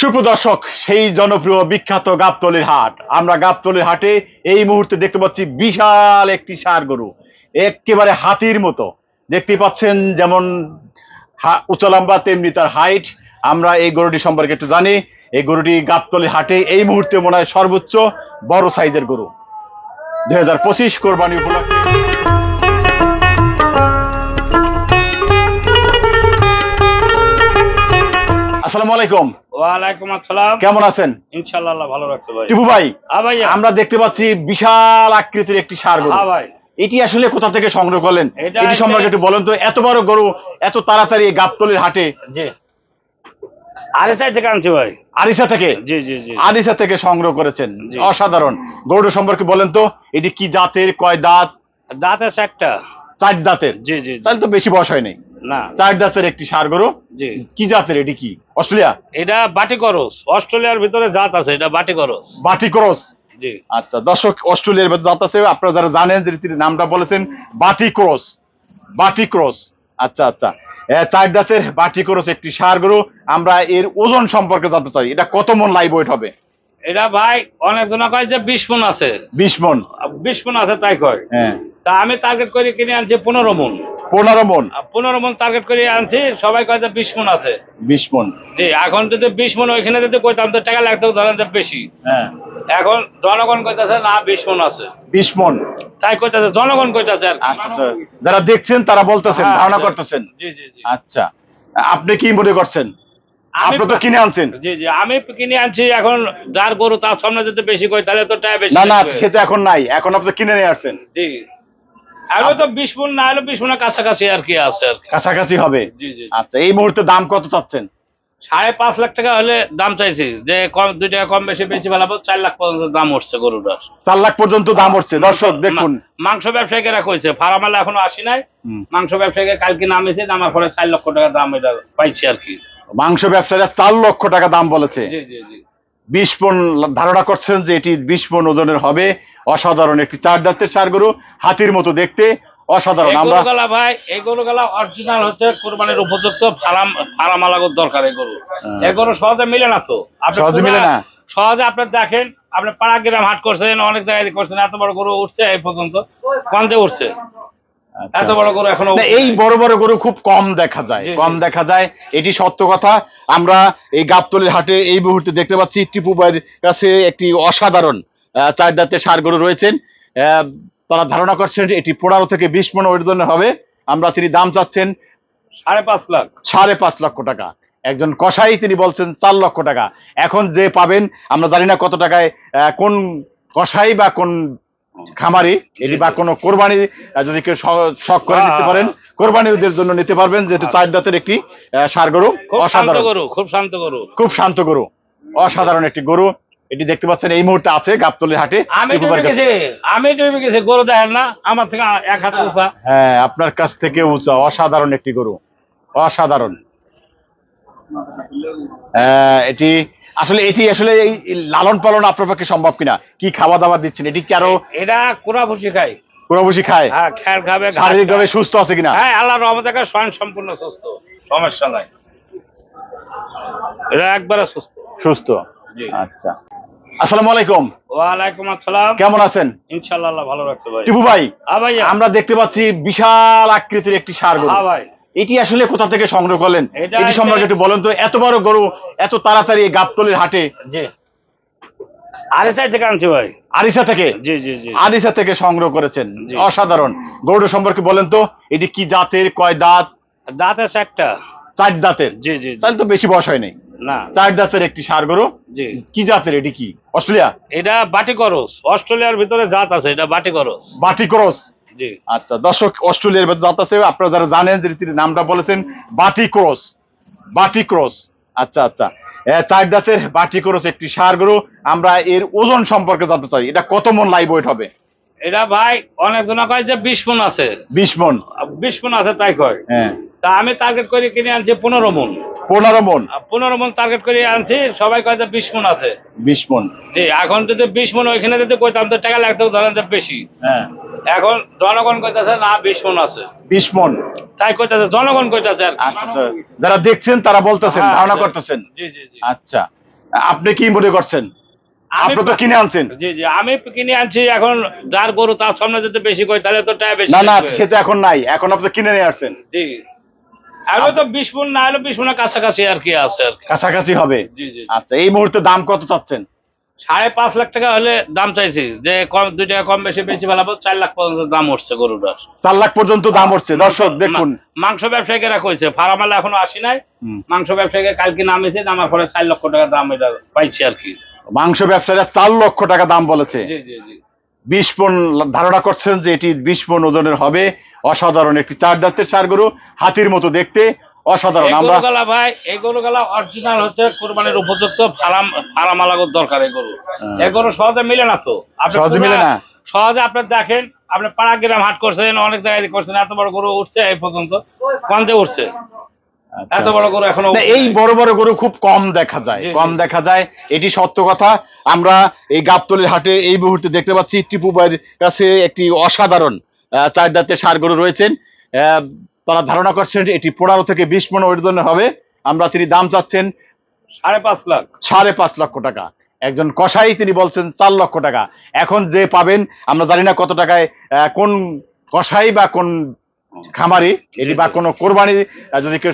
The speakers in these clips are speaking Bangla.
সুপ্রদর্শক, সেই জনপ্রিয় বিখ্যাত গাবতলীর হাট। আমরা গাবতলীর হাটে এই মুহূর্তে দেখতে পাচ্ছি বিশাল একটি ষাঁড় গরু, একেবারে হাতির মতো দেখতে পাচ্ছেন। যেমন উচ্চ লম্বা তেমনি তার হাইট। আমরা এই গরুটি সম্পর্কে একটু জানি। এই গরুটি গাবতলী হাটে এই মুহূর্তে মনে হয় সর্বোচ্চ বড় সাইজের গরু। 2025 কোরবানি উপলক্ষে আসসালামু আলাইকুম। ওয়ালাইকুম আসসালাম। কেমন আছেন? ইনশাআল্লাহ আল্লাহ ভালো রাখছে ভাই। টিপু ভাই, ভাই আমরা দেখতে পাচ্ছি বিশাল আকৃতির একটি ষাঁড় গরু। ভাই, এটি আসলে কোথা থেকে সংগ্রহ করলেন? এটি সম্পর্কে একটু বলেন তো। এত বড় গরু এত তাড়াতাড়ি এই গাবতলীর হাটে? জি, আরিসা থেকে আনছি ভাই। আরিসা থেকে? জি জি জি, আরিসা থেকে সংগ্রহ করেছেন। অসাধারণ। গরুটা সম্পর্কে বলেন তো, এটি কি জাতের, কয় দাঁত? দাঁত আছে একটা। 4 দাঁতের? জি জি, তাহলে তো বেশি বয়স হয় নাই। না, 4 দাঁতের একটি ষাঁড় গরু। জি। কি জাতের? এটি কি অস্ট্রেলিয়া? এটা বাটি করস। অস্ট্রেলিয়ার ভিতরে জাত আছে, এটা বাটি করস। বাটি ক্রস? জি। আচ্ছা দর্শক, অস্ট্রেলিয়ার ভিতরে জাত আছে। আপনারা যারা জানেন যে তিনি নামটা বলেছেন, বাটি ক্রস। বাটি ক্রস, আচ্ছা আচ্ছা। 4 দাঁতের বাটি ক্রস একটি ষাঁড় গরু। আমরা এর ওজন সম্পর্কে জানতে চাই। এটা কত মন লাইভ ওয়েট হবে? এটা ভাই অনেকজন কয় যে 20 মণ আছে। 20 মন? 20 মণ আছে তাই কয়। হ্যাঁ। তা আমি টার্গেট করে কিনে আনছি 15 মণ। 15 মন? 15 মণ টার্গেট করে আনছি। সবাই কয় যে 20 মণ আছে। 20 মন? জি। এখন যদি 20 মণ ওইখানে যদি কইতাম তো টাকা লাগতো ধরেন যে বেশি। হ্যাঁ। এখন জনগণ কইতাছে না 20 মণ আছে। 20 মন তাই কইতাছে, জনগণ কইতাছে আর কি। আচ্ছা, যারা দেখছেন তারা বলতেছেন, ধারণা করতেছেন। জি জি জি। আচ্ছা, আপনি কি মনে করছেন? আপনি তো কিনে আনছেন। জি জি, আমি কিনে আনছি। এখন যার গরু তার সামনে যদি বেশি কই তাহলে তো টাকা বেশি। না না, সেটা এখন নাই। এখন আপনি কিনে নিয়ে আসছেন। জি। আগে তো 20 মণ না হলে 20 মণের কাছাকাছি আর কি আছে আর কি। কাছাকাছি হবে? জি জি। আচ্ছা, এই মুহূর্তে দাম কত চাচ্ছেন? 5.5 লাখ টাকা হলে দাম চাইছি। যে কম 2 টাকা কম বেশি বেশি ফেলাবো। 4 লাখ পর্যন্ত দাম উঠছে গরুটার। 4 লাখ পর্যন্ত দাম উঠছে। দর্শক দেখুন, মাংস ব্যবসায়ীরা কইছে, ফার্মালে এখনো আসি নাই। মাংস ব্যবসায়ীকে কালকে নামেছে, নামার পরে 4 লক্ষ টাকা দাম এটা পাইছি আর কি। মাংস ব্যবসায়ীরা 4 লক্ষ টাকা দাম বলেছে। জি জি জি। 20 মণ ধারণা করছেন যে এটি 20 মণ ওজনের হবে। অসাধারণ একটি 4 দাঁতের ষাঁড় গরু, হাতির মতো দেখতে, অসাধারণ। আমরা ভাই এই গরুগুলা অরিজিনাল হচ্ছে কোরবানির উপযুক্ত। ফার্ম আলাগত দরকার এই গরু। এই গরু সহজে মিলে না তো। সহজে মিলে না। সহজে আপনি দেখেন, আপনি পাড়া গ্রাম হাট করছেন, অনেক জায়গায় করছেন, এত বড় গরু উঠছে এই পর্যন্ত কমতে উঠছে। এত বড় গরু এখনো এই বড় বড় গরু খুব কম দেখা যায়, কম দেখা যায়। এটি সত্য কথা। আমরা এই গাবতলীর হাটে এই মুহূর্তে দেখতে পাচ্ছি টিপু ভাইয়ের কাছে একটি অসাধারণ 4 দাঁতের ষাঁড় গরু রয়েছেন। তারা ধারণা করছেন এটি 15 থেকে 20 মণ ওজনের হবে। তিনি দাম চাচ্ছেন 5.5 লাখ। 5.5 লক্ষ টাকা। একজন কসাই তিনি বলছেন 4 লক্ষ টাকা। এখন যে পাবেন আমরা জানি না কত টাকায়, কোন কসাই বা কোন খামারি এটি বা কোন কোরবানি যদি কেউ শখ করে নিতে পারেন, কোরবানিদের জন্য নিতে পারবেন। যেহেতু 4 দাঁতের একটি ষাঁড় গরু, অসাধারণ গরু, খুব শান্ত গরু, খুব শান্ত গরু, অসাধারণ একটি গরু। এটি দেখতে পাচ্ছেন এই মুহূর্তে আছে গাবতলীর হাটে। আমি ডুবে গেছি। গরু দেখেন না আমার থেকে 1 হাত উঁচা। হ্যাঁ, আপনার কাছ থেকে উঁচা। অসাধারণ একটি গরু, অসাধারণ। এটি আসলে এই লালন পালন আপনার পক্ষে সম্ভব কিনা? কি খাওয়া দাওয়া দিচ্ছেন? এটি কি আরো? এটা কোরা ভুসি খায়। কোরা ভুসি খায়? হ্যাঁ, খ্যার খাবে। শারীরিকভাবে সুস্থ আছে কিনা? হ্যাঁ, আল্লাহর রহমতে স্বয়ং সম্পূর্ণ সুস্থ, সমস্যা নাই। এটা একবারে সুস্থ। সুস্থ? আচ্ছা। আসসালামু আলাইকুম। ওয়ালাইকুম আসসালাম। কেমন আছেন? ইনশাআল্লাহ আল্লাহ ভালো রাখছে ভাই। টিপু ভাই, ভাই আমরা দেখতে পাচ্ছি বিশাল আকৃতির একটি ষাঁড় গরু। ভাই, এটি আসলে কোথা থেকে সংগ্রহ করলেন? এটি সম্পর্কে একটু বলেন তো। এত বড় গরু এত তাড়াতাড়ি গাবতলীর হাটে? জি, আরিসা থেকে আনছি ভাই। আরিসা থেকে? জি জি জি, আরিসা থেকে সংগ্রহ করেছেন। অসাধারণ। গরুটা সম্পর্কে বলেন তো। এটি কি জাতের, কয় দাঁত? দাঁত আছে একটা। 4 দাঁতের? জি জি, তাহলে তো বেশি বয়স হয় নাই। না, 4 দাঁতের একটি ষাঁড় গরু। জি। কি জাতের? এটি কি অস্ট্রেলিয়া? এটা বাটি করস। অস্ট্রেলিয়ার ভিতরে জাত আছে, এটা বাটি করস। বাটি ক্রস? জি। আচ্ছা দর্শক, অস্ট্রেলিয়ার ভিতরে জাত আছে। আপনারা যারা জানেন যে তিনি নামটা বলেছেন, বাটি ক্রস। বাটি ক্রস, আচ্ছা আচ্ছা। 4 দাঁতের বাটি ক্রস একটি ষাঁড় গরু। আমরা এর ওজন সম্পর্কে জানতে চাই। এটা কত মন লাইভ ওয়েট হবে? এটা ভাই অনেকজন কয় যে 20 মণ আছে। 20 মন? 20 মণ আছে তাই কয়। হ্যাঁ। তা আমি টার্গেট করে কিনে আনছি 15 মণ। 15 মন? 15 মণ টার্গেট করে আনছি। সবাই কয় যে 20 মণ আছে। 20 মন? জি। এখন যদি 20 মণ ওইখানে যদি কইতাম তো টাকা লাগতো ধরেন যে বেশি। হ্যাঁ। এখন জনগণ কইতাছে না 20 মন আছে, 20 মন। তাই কইতাছে জনগণ কইতাছে আর কি। আচ্ছা আচ্ছা, যারা দেখছেন তারা বলতেছেন, হ্যাঁ, ধারণা জি, করতেছেন। জি জি জি। আচ্ছা, আপনি কি মনে করছেন? আমি আপনি তো কিনে আনছেন। জি জি, আমি কিনে আনছি। এখন যার গরু তার সামনে যদি বেশি কই তাহলে তো টাকা বেশি না না, লাগবে। সেটা এখন নাই, এখন আপনি কিনে নিয়ে আসছেন। জি, আমি তো 20 মন না হলে 20 মনের কাছাকাছি আর কি আছে আর কি। কাছাকাছি হবে। জি জি। আচ্ছা, এই মুহূর্তে দাম কত চাচ্ছেন? 5.5 লাখ টাকা হলে দাম চাইছি, যে কম 2 টাকা কম বেশি বেশি ফেলাবো। 4 লাখ পর্যন্ত দাম উঠছে গরুটার। 4 লাখ পর্যন্ত দাম উঠছে। দর্শক দেখুন, মাংস ব্যবসায়ীরা কইছে, ফার্মালে এখনো আসি নাই। হুম। মাংস ব্যবসায়ীকে কালকে নামেছে, নামার পরে 4 লক্ষ টাকা দাম এটা পাইছি আর কি। মাংস ব্যবসায়ীরা 4 লক্ষ টাকা দাম বলেছে। জি জি জি। 20 মন ধারণা করছেন যে এটি 20 মন ওজনের হবে। অসাধারণ একটি 4 দাঁতের ষাঁড় গরু, হাতির মতো দেখতে, অসাধারণ। এই আমরা গরুগুলা ভাই, এই গরুগুলা অরিজিনাল হচ্ছে কোরবানির উপযুক্ত। ফার্ম আলাগত দরকার এই গরু। এই গরু সহজে মিলে না তো। আপনি সহজে মিলে না। সহজে আপনি দেখেন, আপনি পাড়া গ্রাম হাট করছেন, অনেক জায়গায় করছেন, এত বড় গরু উঠছে এই পর্যন্ত কমতে উঠছে। এত বড় গরু এখনো না, এই বড় বড় গরু খুব কম দেখা যায়, জি, জি। কম দেখা যায়, এটি সত্য কথা। আমরা এই গাবতলীর হাটে এই মুহূর্তে দেখতে পাচ্ছি টিপু ভাইয়ের কাছে একটি অসাধারণ 4 দাঁতের ষাঁড় গরু রয়েছেন। আহ, তারা ধারণা করছেন এটি 15 থেকে 20 মন ওজনের হবে। তিনি দাম চাচ্ছেন 5.5 লাখ। 5.5 লক্ষ টাকা। একজন কসাই তিনি বলছেন 4 লক্ষ টাকা। এখন যে পাবেন আমরা জানি না কত টাকায়, কোন কসাই বা কোন খামারি এটি বা কোনো কোরবানি যদি কেউ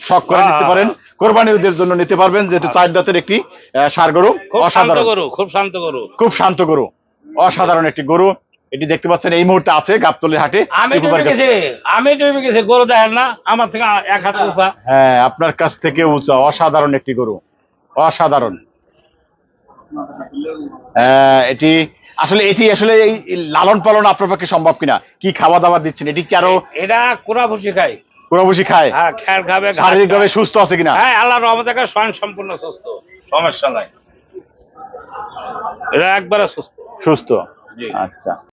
শখ করে নিতে পারেন, কোরবানিদের জন্য নিতে পারবেন, যেহেতু 4 দাঁতের একটি ষাঁড় গরু। খুব শান্ত অসাধারণ গরু, খুব শান্ত গরু। খুব শান্ত গরু, অসাধারণ একটি গরু। এটি দেখতে পাচ্ছেন এই মুহূর্তে আছে গাবতলীর হাটে। আমি টিপু ভাইয়ের কাছে। ডুবে গেছি, গরু দেখেন না আমার থেকে 1 হাত উঁচা। হ্যাঁ, আপনার কাছ থেকে উঁচা, অসাধারণ একটি গরু, অসাধারণ। এটি আসলে এই লালন পালন আপনার পক্ষে সম্ভব কিনা? কি খাওয়া দাওয়া দিচ্ছেন? এটি কি আরো এটা কোরা ভুসি খাই। পুরোপুরি খায়? হ্যাঁ, খ্যার খাবে, ঘাস শারীরিকভাবে খায়। সুস্থ আছে কিনা? হ্যাঁ, আল্লাহর রহমতে স্বয়ং সম্পূর্ণ সুস্থ, সমস্যা নাই। এটা একবারে সুস্থ। সুস্থ। জি। আচ্ছা।